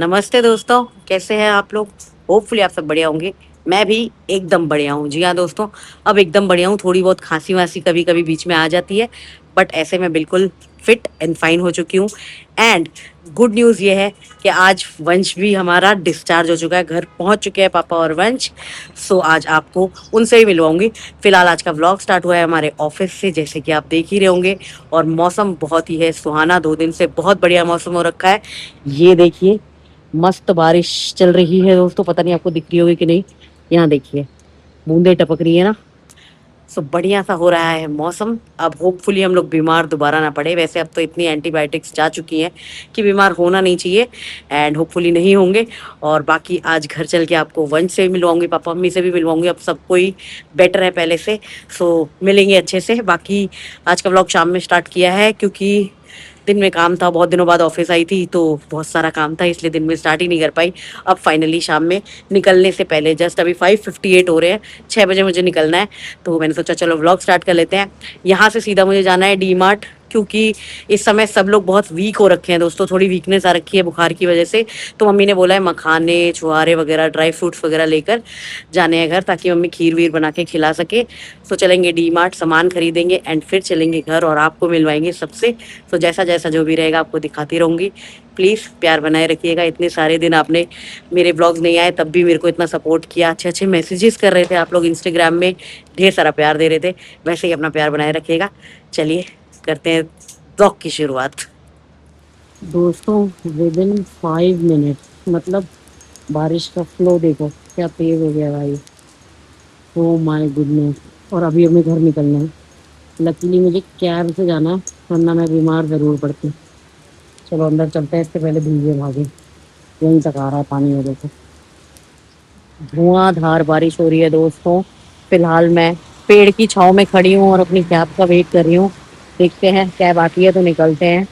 नमस्ते दोस्तों, कैसे हैं आप लोग। होपफुली आप सब बढ़िया होंगे। मैं भी एकदम बढ़िया हूँ। जी हाँ दोस्तों, अब एकदम बढ़िया हूँ। थोड़ी बहुत खांसी वासी कभी कभी बीच में आ जाती है, बट ऐसे मैं बिल्कुल फिट एंड फाइन हो चुकी हूँ। एंड गुड न्यूज़ ये है कि आज वंश भी हमारा डिस्चार्ज हो चुका है, घर पहुंच चुके हैं पापा और वंश। सो आज आपको उनसे ही मिलवाऊंगी। फिलहाल आज का व्लॉग स्टार्ट हुआ है हमारे ऑफिस से, जैसे कि आप देख ही रहे होंगे। और मौसम बहुत ही है सुहाना, 2 दिन से बहुत बढ़िया मौसम हो रखा है। ये देखिए, मस्त बारिश चल रही है दोस्तों। पता नहीं आपको दिख रही होगी कि नहीं। यहाँ देखिए, बूंदे टपक रही है ना। सो बढ़िया सा हो रहा है मौसम। अब होपफुली हम लोग बीमार दोबारा ना पड़े। वैसे अब तो इतनी एंटीबायोटिक्स जा चुकी हैं कि बीमार होना नहीं चाहिए, एंड होपफुली नहीं होंगे। और बाकी आज घर चल के आपको वंश से भी मिलवाऊंगी, पापा मम्मी से भी मिलवाऊंगी। अब सब कोई बेटर है पहले से। सो मिलेंगे अच्छे से। बाकी आज का व्लॉग शाम में स्टार्ट किया है, क्योंकि दिन में काम था। बहुत दिनों बाद ऑफिस आई थी तो बहुत सारा काम था, इसलिए दिन में स्टार्ट ही नहीं कर पाई। अब फाइनली शाम में निकलने से पहले, जस्ट अभी 5:58 हो रहे हैं, 6 बजे मुझे निकलना है। तो मैंने सोचा चलो व्लॉग स्टार्ट कर लेते हैं। यहाँ से सीधा मुझे जाना है डी मार्ट, क्योंकि इस समय सब लोग बहुत वीक हो रखे हैं दोस्तों। थोड़ी वीकनेस आ रखी है बुखार की वजह से। तो मम्मी ने बोला है मखाने छुहारे वगैरह ड्राई फ्रूट्स वगैरह लेकर जाने हैं घर, ताकि मम्मी खीर वीर बना के खिला सके। तो चलेंगे डी मार्ट, सामान खरीदेंगे एंड फिर चलेंगे घर और आपको मिलवाएंगे सबसे। तो जैसा जैसा जो भी रहेगा आपको दिखाती रहूंगी। प्लीज़ प्यार बनाए रखिएगा। इतने सारे दिन आपने मेरे ब्लॉग्स नहीं आए, तब भी मेरे को इतना सपोर्ट किया, अच्छे अच्छे मैसेजेस कर रहे थे आप लोग इंस्टाग्राम में, ढेर सारा प्यार दे रहे थे। वैसे ही अपना प्यार बनाए रखिएगा। चलिए करते हैं ब्लॉग की शुरुआत। दोस्तों, विद इन 5 मिनट, मतलब बारिश का फ्लो देखो क्या तेज हो गया भाई। Oh my goodness. और अभी हमें घर निकलना है। लकीली मुझे कैब से जाना है, वरना मैं बीमार जरूर पड़ती। चलो अंदर चलते हैं, इससे पहले भीगे भागे। यहीं तक आ रहा है पानी वजह से। धुआंधार बारिश हो रही है दोस्तों। फिलहाल मैं पेड़ की छांव में खड़ी हूँ और अपनी कैब का वेट कर रही हूँ। देखते हैं कैब आती है तो निकलते हैं,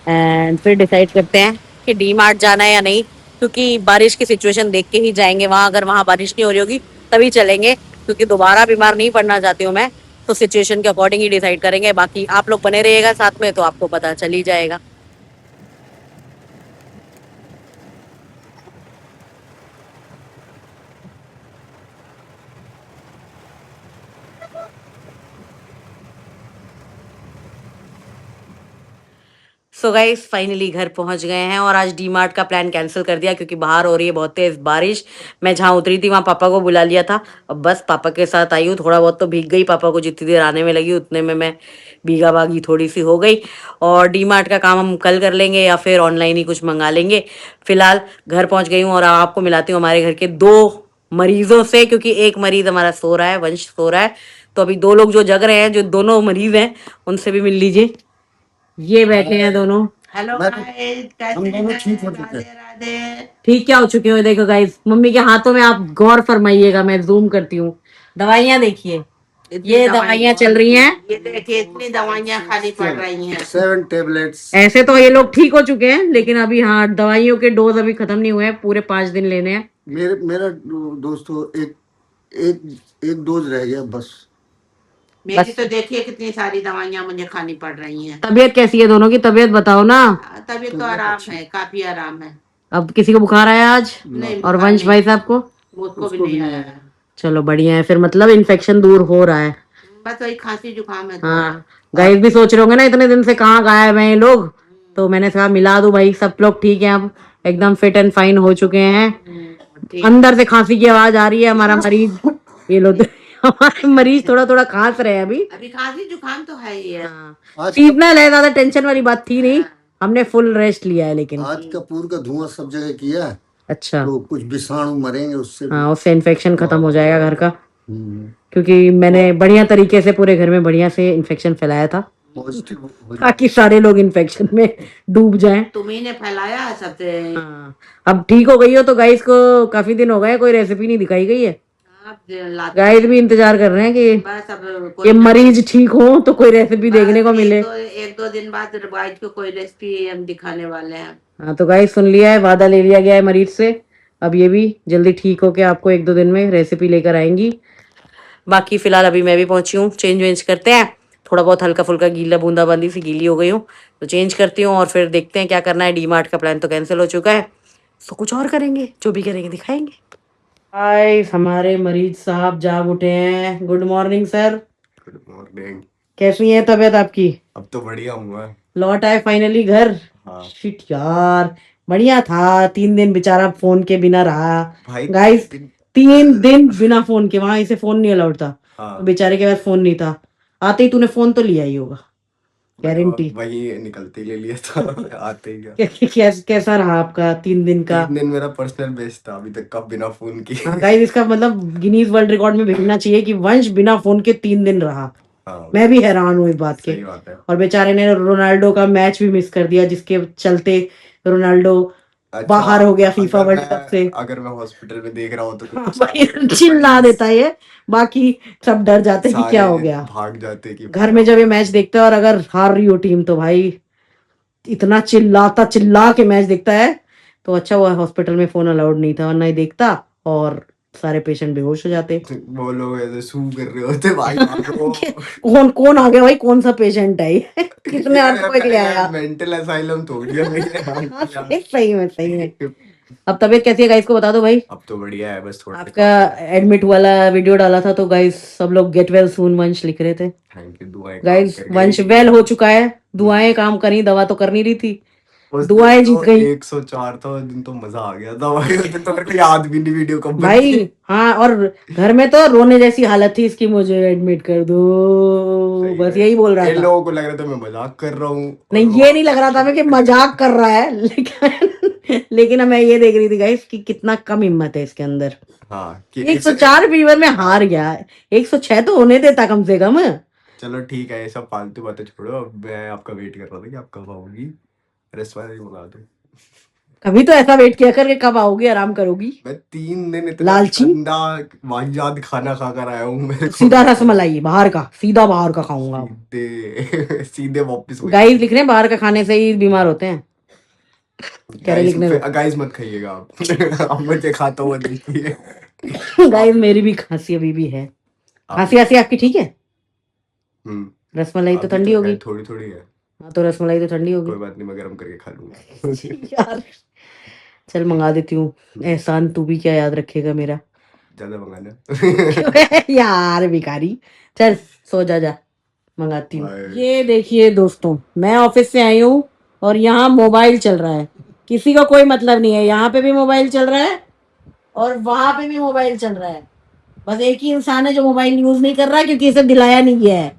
एंड फिर डिसाइड करते हैं कि डी मार्ट जाना है या नहीं। क्योंकि बारिश की सिचुएशन देख के ही जाएंगे वहां। अगर वहां बारिश नहीं हो रही होगी तभी चलेंगे, क्योंकि दोबारा बीमार नहीं पड़ना चाहती हूँ मैं। तो सिचुएशन के अकॉर्डिंग ही डिसाइड करेंगे। बाकी आप लोग बने रहिएगा साथ में, तो आपको पता चल ही जाएगा। सो गाइस, फाइनली घर पहुंच गए हैं। और आज डी मार्ट का प्लान कैंसिल कर दिया, क्योंकि बाहर हो रही है बहुत तेज बारिश। मैं जहां उतरी थी वहां पापा को बुला लिया था। अब बस पापा के साथ आई हूँ। थोड़ा बहुत तो भीग गई, पापा को जितनी देर आने में लगी उतने में मैं भीगा भागी थोड़ी सी हो गई। और डी मार्ट का काम हम कल कर लेंगे या फिर ऑनलाइन ही कुछ मंगा लेंगे। फिलहाल घर पहुंच गई हूँ और आपको मिलाती हूँ हमारे घर के 2 मरीजों से, क्योंकि एक मरीज हमारा सो रहा है, वंश सो रहा है। तो अभी 2 लोग जो जग रहे हैं, जो दोनों मरीज हैं, उनसे भी मिल लीजिए। ये बैठे हैं दोनों। हेलो गाइस, कैसे हम दोनों ठीक हो चुके हैं। राधे। ठीक क्या हो चुके हो देखो गाइस, मम्मी के हाथों में आप गौर फरमाइएगा। मैं जूम करती हूँ। दवाइयाँ देखिए, ये दवाइयाँ चल रही हैं। ये देखिए, इतनी दवाइयाँ खाली पड़ रही हैं। 7 टेबलेट्स। ऐसे तो ये लोग ठीक हो चुके हैं, लेकिन अभी हाँ, दवाइयों के डोज अभी खत्म नहीं हुए हैं। पूरे 5 दिन लेने हैं। मेरा दोस्तों एक एक एक डोज रह गया बस। मेरी तो देखिए कितनी सारी दवाइयाँ मुझे खानी पड़ रही हैं। तबीयत कैसी है दोनों की? तबीयत बताओ ना। तबीयत तो आराम है, काफी आराम है। अब किसी को बुखार आया आज? नहीं, और वंश भाई साहब को? उसको भी नहीं आया। चलो बढ़िया है फिर, मतलब इन्फेक्शन दूर हो रहा है। बस वही खांसी जुकाम है। हाँ, गाइस भी सोच रहे होंगे ना इतने दिन से कहाँ गायब हैं ये लोग। तो मैंने कहा मिला दूं भाई, सब लोग ठीक हैं अब, एकदम फिट एंड फाइन हो चुके हैं। अंदर से खांसी की आवाज आ रही है। हमारा मरीज, ये लोग हमारे मरीज थोड़ा थोड़ा खांस रहे हैं अभी। अभी खांसी जुकाम तो है ही है। हाँ, सीजनल है, ज्यादा टेंशन वाली बात थी नहीं। हमने फुल रेस्ट लिया है। लेकिन आज कपूर का धुआं सब जगह किया है। अच्छा, तो कुछ विषाणु मरेंगे उससे भी। हाँ, उससे इन्फेक्शन खत्म हो जाएगा घर का। हम्म, क्योंकि मैंने बढ़िया तरीके से पूरे घर में बढ़िया से इन्फेक्शन फैलाया था, पॉजिटिव हो जाए। ताकि सारे लोग इन्फेक्शन में डूब जाएं। तुम्ही ने फैलाया है सबसे। हाँ, अब ठीक हो गई हो तो गाइस को काफी दिन हो गए कोई रेसिपी नहीं दिखाई गई है। गाइस भी इंतजार कर रहे हैं कि बस अब ये मरीज ठीक हो तो कोई रेसिपी देखने को मिले। एक दो दिन बाद गाइस को कोई रेसिपी हम दिखाने वाले हैं। हाँ, तो गाइस सुन लिया है, वादा ले लिया गया है मरीज से। अब ये भी जल्दी ठीक होके आपको 1-2 दिन में रेसिपी लेकर आएंगी। बाकी फिलहाल अभी मैं भी पहुंची हूँ, चेंज वेंज करते हैं। थोड़ा बहुत हल्का फुल्का गीला, बूंदाबांदी सी गीली हो गई हूँ, तो चेंज करती हूँ और फिर देखते हैं क्या करना है। डी मार्ट का प्लान तो कैंसिल हो चुका है। तो कुछ और करेंगे, जो भी करेंगे दिखाएंगे। गाइस हमारे मरीज साहब जाग उठे हैं। Good morning sir. Good morning. कैसी है तबीयत आपकी? अब तो बढ़िया हूँ मैं। लौट आए फाइनली घर? हाँ शिट यार, बढ़िया था। 3 दिन बेचारा फोन के बिना रहा। भाई। गाइस 3 दिन बिना फोन के, वहां इसे फोन नहीं अलाउड था, हाँ तो बेचारे के पास फोन नहीं था। आते ही तूने फोन तो लिया ही होगा, गारंटी। वही निकलते ही ले लिया था आते ही क्या। कैसा रहा आपका 3 दिन का? 3 दिन मेरा पर्सनल बेस्ट था अभी तक का, बिना फोन की। गाइस इसका मतलब गिनीज वर्ल्ड रिकॉर्ड में भेजना चाहिए कि वंश बिना फोन के 3 दिन रहा। हाँ मैं भी हैरान हूँ इस बात के। सही बात है। और बेचारे ने रोनाल्डो का मैच भी मिस कर दिया, जिसके चलते रोनाल्डो बाहर हो गया फीफा वर्ल्ड कप से। अगर मैं हॉस्पिटल में देख रहा हूँ तो हाँ भाई, चिल्ला देता है ये, बाकी सब डर जाते कि क्या हो गया। भाग जाते कि घर में जब ये मैच देखते हैं और अगर हार रही हो टीम, तो भाई इतना चिल्ला के मैच देखता है। तो अच्छा हुआ हॉस्पिटल में फोन अलाउड नहीं था, वरना ही देखता और सारे पेशेंट बेहोश हो जाते। वो लोग ऐसे सू कर रहे होते भाई। कौन कौन आ गया भाई? कौन सा पेशेंट है ये? कितने अर्थक्वेक ले आया? मेंटल असाइलम थोड़ी है। सही में सही में। अब तबीयत कैसी है गाइस को बता दो भाई। अब तो बढ़िया है, बस थोड़ा आपका एडमिट वाला वीडियो डाला था, तो गाइस सब लोग गेट वेल सून वंश लिख रहे थे। Thank you. दुआएं गाइस वंश वेल हो चुका है, दुआएं काम करी, दवा तो कर नहीं रही थी, दुआएं जीत गई। 104 था उस दिन, तो मजा आ गया था भाई। उस दिन तो मेरे को याद भी नहीं वीडियो कब बनी। भाई हाँ, और घर में तो रोने जैसी हालत थी इसकी, मुझे एडमिट कर दो, बस यही बोल रहा इन था। लोगों को लग रहा था मैं मजाक कर रहा हूँ। नहीं, ये नहीं लग रहा था मैं कि मजाक कर रहा है, लेकिन मैं ये देख रही थी गाइस कि कितना कम हिम्मत है इसके अंदर। हाँ कि 104 फीवर में हार गया, 106 तो होने देता कम से कम। चलो ठीक है, ये सब फालतू बातें छोड़ो। अब मैं आपका वेट कर रहा था कि आप कब आओगी। रेस्टोरेंट मंगा दो। कभी तो ऐसा वेट किया कर कि कब आओगी, आराम करोगी। मैं 3 दिन इतना लालची। गंदा वाहियात खाना खा कर आया हूँ। मेरे को सीधा रसमलाई बाहर का, सीधा बाहर का खाऊंगा। सीधे सीधे वापस गाइस लिख रहे हैं बाहर का खाने से ही बीमार होते हैं। कह रहे लिखने दो। गाइस मत खाइएगा आप। अब मुझे खाता हुआ देखिए। गाइस मेरी भी खांसी अभी भी है। खांसी आसी आपकी ठीक है? रसमलाई तो ठंडी होगी। थोड़ी थोड़ी है। हाँ तो रसमलाई तो ठंडी होगी। कोई बात नहीं, मैं गर्म करके खा लूंगा। यार चल मंगा देती हूँ। एहसान तू भी क्या याद रखेगा मेरा। ज्यादा मंगाना। यार भिखारी, चल सो जा मंगाती हूँ। Bye. ये देखिए दोस्तों, मैं ऑफिस से आई हूँ और यहाँ मोबाइल चल रहा है, किसी का कोई मतलब नहीं है। यहाँ पे भी मोबाइल चल रहा है और वहां पे भी मोबाइल चल रहा है। बस एक ही इंसान है जो मोबाइल यूज नहीं कर रहा है, क्योंकि इसे दिलाया नहीं गया है।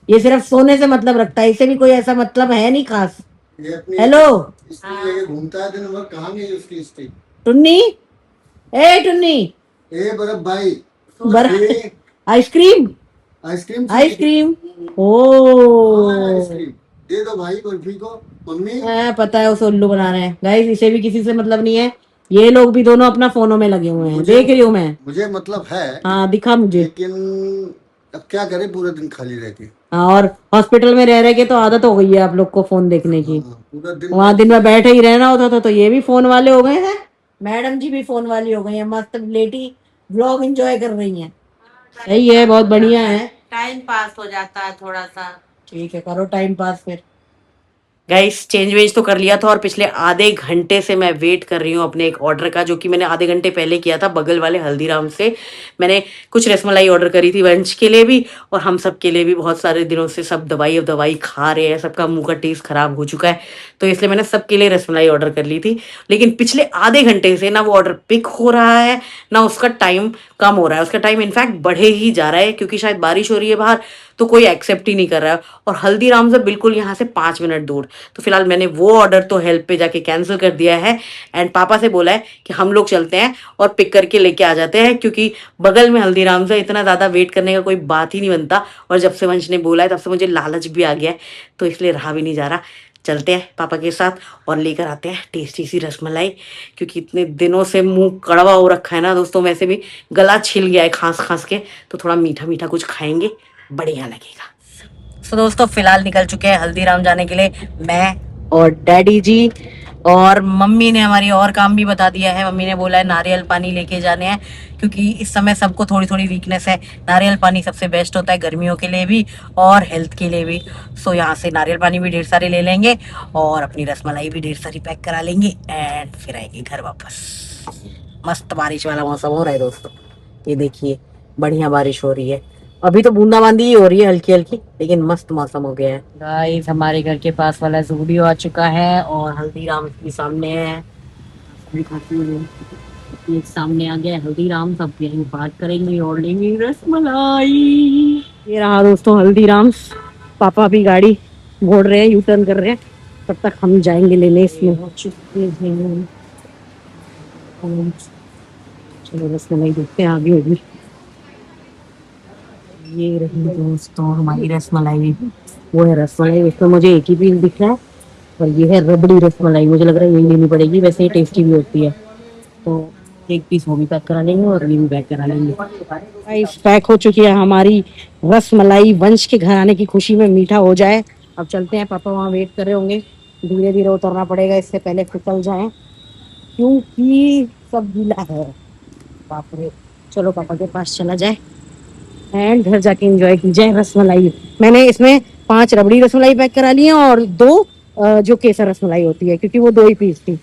ये सिर्फ सोने से मतलब रखता है, इसे भी कोई ऐसा मतलब है नहीं खास। हेलो घूमता है दिन भर, कहाँ गई उसकी स्टिक? टुन्नी, ए टुन्नी, ए बर्फ भाई, आइसक्रीम आइसक्रीम आइसक्रीम। ओ आइसक्रीम दे दो भाई कुल्फी को। मम्मी पता है उसे उल्लू बना रहे हैं। गाइस इसे भी किसी से मतलब नहीं है, ये लोग भी दोनों अपना फोनों में लगे हुए हैं, देख रही हूँ मैं। मुझे मतलब है, हाँ दिखा मुझे, लेकिन अब क्या करे, पूरा दिन खाली रहती। हाँ, और हॉस्पिटल में रह रहे के तो आदत हो गई है आप लोग को फोन देखने की। पूरा दिन वहां दिन में बैठे ही रहना होता था, तो ये भी फोन वाले हो गए हैं। मैडम जी भी फोन वाली हो गई हैं, मस्त लेटी व्लॉग एंजॉय कर रही हैं। सही है, बहुत बढ़िया है, टाइम पास हो जाता है थोड़ा सा। ठीक है, करो टाइम पास फिर। गाइस चेंज वेंज तो कर लिया था और पिछले आधे घंटे से मैं वेट कर रही हूँ अपने एक ऑर्डर का, जो कि मैंने आधे घंटे पहले किया था बगल वाले हल्दीराम से। मैंने कुछ रसमलाई ऑर्डर करी थी वंश के लिए भी और हम सब के लिए भी। बहुत सारे दिनों से सब दवाई खा रहे हैं, सबका मुंह का टेस्ट खराब हो चुका है, तो इसलिए मैंने सबके लिए रसमलाई ऑर्डर कर ली थी। लेकिन पिछले आधे घंटे से ना वो ऑर्डर पिक हो रहा है, ना उसका टाइम कम हो रहा है। उसका टाइम इनफैक्ट बढ़े ही जा रहा है, क्योंकि शायद बारिश हो रही है बाहर, तो कोई एक्सेप्ट ही नहीं कर रहा है। और हल्दीराम से बिल्कुल यहाँ से 5 मिनट दूर। तो फिलहाल मैंने वो ऑर्डर तो हेल्प पे जाके कैंसिल कर दिया है एंड पापा से बोला है कि हम लोग चलते हैं और पिक करके लेके आ जाते हैं, क्योंकि बगल में हल्दीराम से इतना ज़्यादा वेट करने का कोई बात ही नहीं बनता। और जब से वंश ने बोला है तब से मुझे लालच भी आ गया है, तो इसलिए रहा भी नहीं जा रहा। चलते हैं पापा के साथ और लेकर आते हैं टेस्टी सी रसमलाई, क्योंकि इतने दिनों से मुंह कड़वा हो रखा है ना दोस्तों, वैसे भी गला छिल गया है खांस खांस के, तो थोड़ा मीठा मीठा कुछ खाएंगे, बढ़िया लगेगा। तो दोस्तों फिलहाल निकल चुके हैं हल्दीराम जाने के लिए, मैं और डैडी जी। और मम्मी ने हमारी और काम भी बता दिया है। मम्मी ने बोला है नारियल पानी लेके जाने हैं, क्योंकि इस समय सबको थोड़ी थोड़ी वीकनेस है। नारियल पानी सबसे बेस्ट होता है गर्मियों के लिए भी और हेल्थ के लिए भी। सो यहाँ से नारियल पानी भी ढेर सारे ले लेंगे और अपनी रसमलाई भी ढेर सारी पैक करा लेंगे एंड फिर आएंगे घर वापस। मस्त बारिश वाला मौसम हो रहा है दोस्तों, ये देखिए बढ़िया बारिश हो रही है। अभी तो बूंदाबांदी ही हो रही है हल्की हल्की, लेकिन मस्त मौसम हो गया है। गाइस हमारे घर के पास वाला ज़ूडियो आ चुका है और हल्दीराम के सामने है। अभी खाती हूँ, ये सामने आ गया है हल्दीराम, सब यहीं बात करेंगे और लेंगे रसमलाई। ये रहा दोस्तों हल्दीराम। पापा भी गाड़ी मोड़ रहे हैं, यू टर्न कर रहे हैं, तब तक हम जाएंगे लेने इसमें। चलो रसमलाई देखते हैं आगे होगी। ये रही दोस्तों हमारी रसमलाई। वो है रसमलाई, इसमें मुझे एक ही पीस दिख रहा है और ये है रबड़ी रसमलाई। मुझे लग रहा है यही लेनी पड़ेगी, वैसे ही टेस्टी भी होती है। तो एक पीस वो भी पैक करा लेंगे और ये भी पैक करा लेंगे। गाइस पैक हो चुकी है हमारी रसमलाई। वंश के घर आने की खुशी में मीठा हो जाए। अब चलते हैं, पापा वहाँ वेट कर रहे होंगे। धीरे धीरे उतरना पड़ेगा, इससे पहले फिसल जाए क्योंकि सब गीला है। बाप रे, चलो पापा के पास चला जाए एंड घर जाके एंजॉय की जाए रसमलाई। मैंने इसमें 5 रबड़ी रसमलाई पैक करा ली है और 2 जो केसर रसमलाई होती है, क्योंकि वो 2 ही पीस थी।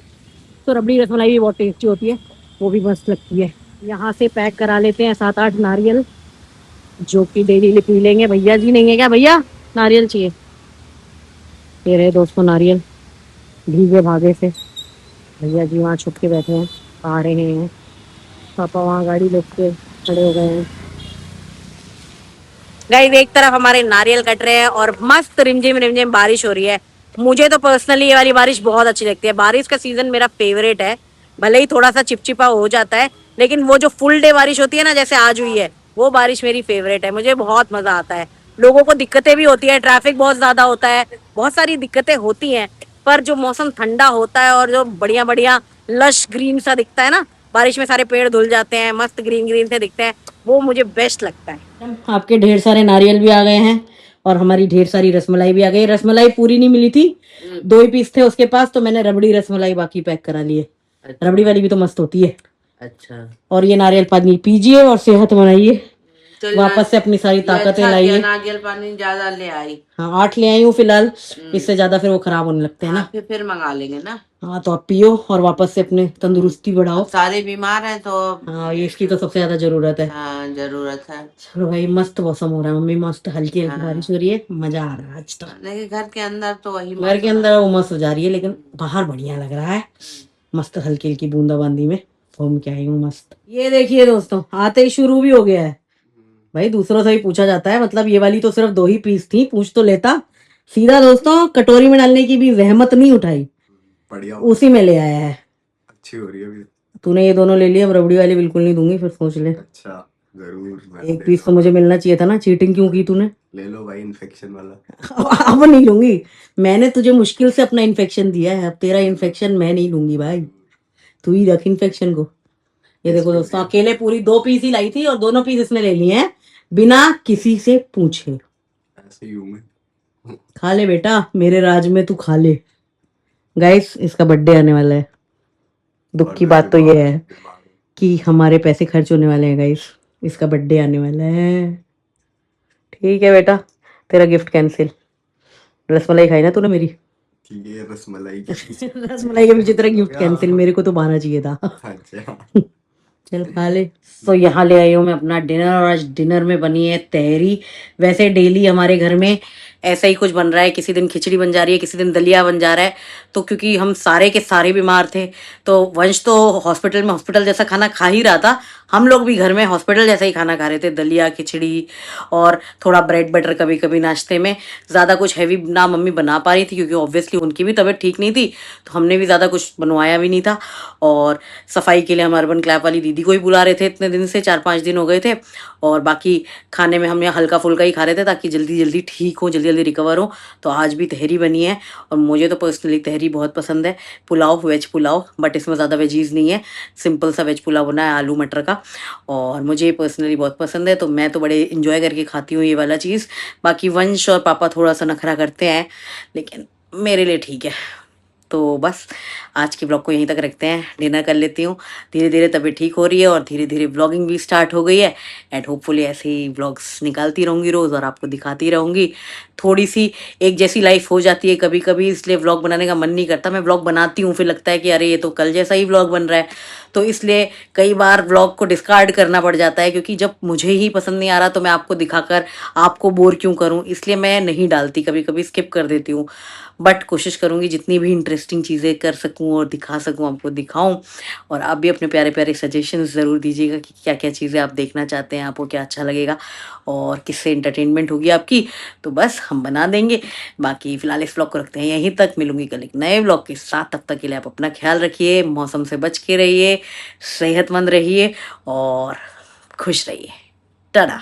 तो रबड़ी रसमलाई भी बहुत टेस्टी होती है, वो भी मस्त लगती है। यहाँ से पैक करा लेते हैं 7-8 नारियल, जो कि डेली पी लेंगे। भैया जी नहीं है क्या? भैया नारियल चाहिए। ये रहे दोस्तों नारियल भीगे भागे से। भैया जी वहाँ छुप के बैठे हैं, आ रहे हैं। पापा वहाँ गाड़ी लेके खड़े हो गए हैं। गाइस एक तरफ हमारे नारियल कट रहे हैं और मस्त रिमझिम रिमझिम बारिश हो रही है। मुझे तो पर्सनली ये वाली बारिश बहुत अच्छी लगती है। बारिश का सीजन मेरा फेवरेट है, भले ही थोड़ा सा चिपचिपा हो जाता है, लेकिन वो जो फुल डे बारिश होती है ना, जैसे आज हुई है, वो बारिश मेरी फेवरेट है। मुझे बहुत मजा आता है। लोगों को दिक्कतें भी होती है, ट्रैफिक बहुत ज्यादा होता है, बहुत सारी दिक्कतें होती हैं, पर जो मौसम ठंडा होता है और जो बढ़िया बढ़िया लश ग्रीन सा दिखता है ना, बारिश में सारे पेड़ धुल जाते हैं, मस्त ग्रीन ग्रीन से दिखते हैं, वो मुझे बेस्ट लगता है। आपके ढेर सारे नारियल भी आ गए हैं और हमारी ढेर सारी रसमलाई भी आ गई। रसमलाई पूरी नहीं मिली थी, 2 ही पीस थे उसके पास, तो मैंने रबड़ी रसमलाई बाकी पैक करा लिए। रबड़ी वाली भी तो मस्त होती है। अच्छा, और ये नारियल पानी पीजिए और सेहत बनाइए, वापस से अपनी सारी ताकतें लाइए। नारियल पानी ज्यादा ले आई। हाँ 8 ले आई हूँ फिलहाल, इससे ज्यादा फिर वो खराब होने लगते हैं ना। फिर मंगा लेंगे ना। हाँ तो आप पियो और वापस से अपने तंदुरुस्ती बढ़ाओ। सारे बीमार हैं तो हाँ ये इसकी तो सबसे ज्यादा जरूरत है। हाँ जरूरत है। चलो भाई मस्त मौसम हो रहा है, मम्मी मस्त हल्की हल्की बारिश हो रही है, मजा आ रहा है आज तो। लेकिन घर के अंदर तो वही घर के अंदर वो मस्त हो जा रही है, लेकिन बाहर बढ़िया लग रहा है। मस्त हल्की हल्की बूंदाबांदी में घूम के आई हूँ मस्त। ये देखिए दोस्तों आते ही शुरू भी हो गया है। भाई दूसरों से भी पूछा जाता है, मतलब ये वाली तो सिर्फ 2 ही पीस थी, पूछ तो लेता। सीधा दोस्तों कटोरी में डालने की भी जहमत नहीं उठाई, बढ़िया उसी में ले आया है। अच्छी हो रही है अभी। तूने ये दोनों ले लिए, अब रबड़ी वाली बिल्कुल नहीं दूंगी, फिर सोच ले। अच्छा जरूर, मैं एक पीस तो मुझे मिलना चाहिए था ना, चीटिंग क्यों की तूने? ले लो भाई, इन्फेक्शन वाला। अब नहीं लूंगी, मैंने तुझे मुश्किल से अपना इन्फेक्शन दिया है, अब तेरा इन्फेक्शन मैं नहीं लूंगी भाई, तू ही रख इन्फेक्शन को। ये देखो दोस्तों अकेले पूरी 2 पीस ही लाई थी और दोनों पीस इसने ले लिए हैं बिना किसी से पूछे। ऐसे ही हूँ मैं। खा ले बेटा, मेरे राज में तू खा ले। गाइस इसका बर्थडे आने वाला है, दुख की बात तो ये है कि हमारे पैसे खर्च होने वाले हैं गाइस, इसका बर्थडे आने वाला है। ठीक है बेटा, तेरा गिफ्ट कैंसिल। रसमलाई खाई ना तूने मेरी? ठीक है रसमलाई। रसमलाई के पीछे तेरा गिफ्ट कैंसिल, मेरे को तो 12 चाहिए था। अच्छा चल खा ले। तो यहाँ ले आई हूँ मैं अपना डिनर और आज डिनर में बनी है तहरी। वैसे डेली हमारे घर में ऐसा ही कुछ बन रहा है, किसी दिन खिचड़ी बन जा रही है, किसी दिन दलिया बन जा रहा है। तो क्योंकि हम सारे के सारे बीमार थे, तो वंश तो हॉस्पिटल जैसा खाना खा ही रहा था, हम लोग भी घर में हॉस्पिटल जैसा ही खाना खा रहे थे, दलिया खिचड़ी और थोड़ा ब्रेड बटर कभी कभी नाश्ते में। ज़्यादा कुछ हैवी ना मम्मी बना पा रही थी, क्योंकि ऑब्वियसली उनकी भी तबीयत ठीक नहीं थी, तो हमने भी ज़्यादा कुछ बनवाया भी नहीं था। और सफाई के लिए हम अर्बन क्लैप वाली दीदी को ही बुला रहे थे, इतने दिन से 4-5 दिन हो गए थे। और बाकी खाने में हम यहाँ हल्का फुल्का ही खा रहे थे, ताकि जल्दी जल्दी ठीक हो, जल्दी जल्दी रिकवर हो। तो आज भी तहरी बनी है और मुझे तो पर्सनली तहरी बहुत पसंद है। पुलाव, वेज पुलाव, बट इसमें ज़्यादा वेजीज नहीं है, सिंपल सा वेज पुलाव बना है आलू मटर का, और मुझे पर्सनली बहुत पसंद है, तो मैं तो बड़े इंजॉय करके खाती हूँ ये वाला चीज़। बाकी वंश और पापा थोड़ा सा नखरा करते हैं, लेकिन मेरे लिए ठीक है, तो बस आज की ब्लॉग को यहीं तक रखते हैं, डिनर कर लेती हूँ। धीरे धीरे तबीयत ठीक हो रही है और धीरे धीरे ब्लॉगिंग भी स्टार्ट हो गई है एंड होपफुली ऐसे ही ब्लॉग्स निकालती रहूँगी रोज़ और आपको दिखाती रहूँगी। थोड़ी सी एक जैसी लाइफ हो जाती है कभी कभी, इसलिए व्लॉग बनाने का मन नहीं करता। मैं व्लॉग बनाती हूँ फिर लगता है कि अरे ये तो कल जैसा ही व्लॉग बन रहा है, तो इसलिए कई बार व्लॉग को डिस्कार्ड करना पड़ जाता है, क्योंकि जब मुझे ही पसंद नहीं आ रहा तो मैं आपको दिखाकर आपको बोर क्यों करूँ, इसलिए मैं नहीं डालती, कभी कभी स्किप कर देती हूँ। बट कोशिश करूँगी जितनी भी इंटरेस्टिंग चीज़ें कर सकूँ और दिखा सकूँ आपको दिखाऊँ। और आप भी अपने प्यारे प्यारे सजेशंस ज़रूर दीजिएगा कि क्या क्या चीज़ें आप देखना चाहते हैं, आपको क्या अच्छा लगेगा और किससे इंटरटेनमेंट होगी आपकी, तो बस हम बना देंगे। बाकी फ़िलहाल इस व्लॉग को रखते हैं यहीं तक, मिलूंगी कल एक नए व्लॉग के साथ। तब तक के लिए आप अपना ख्याल रखिए, मौसम से बच के रहिए, सेहतमंद रहिए और खुश रहिए। टाटा।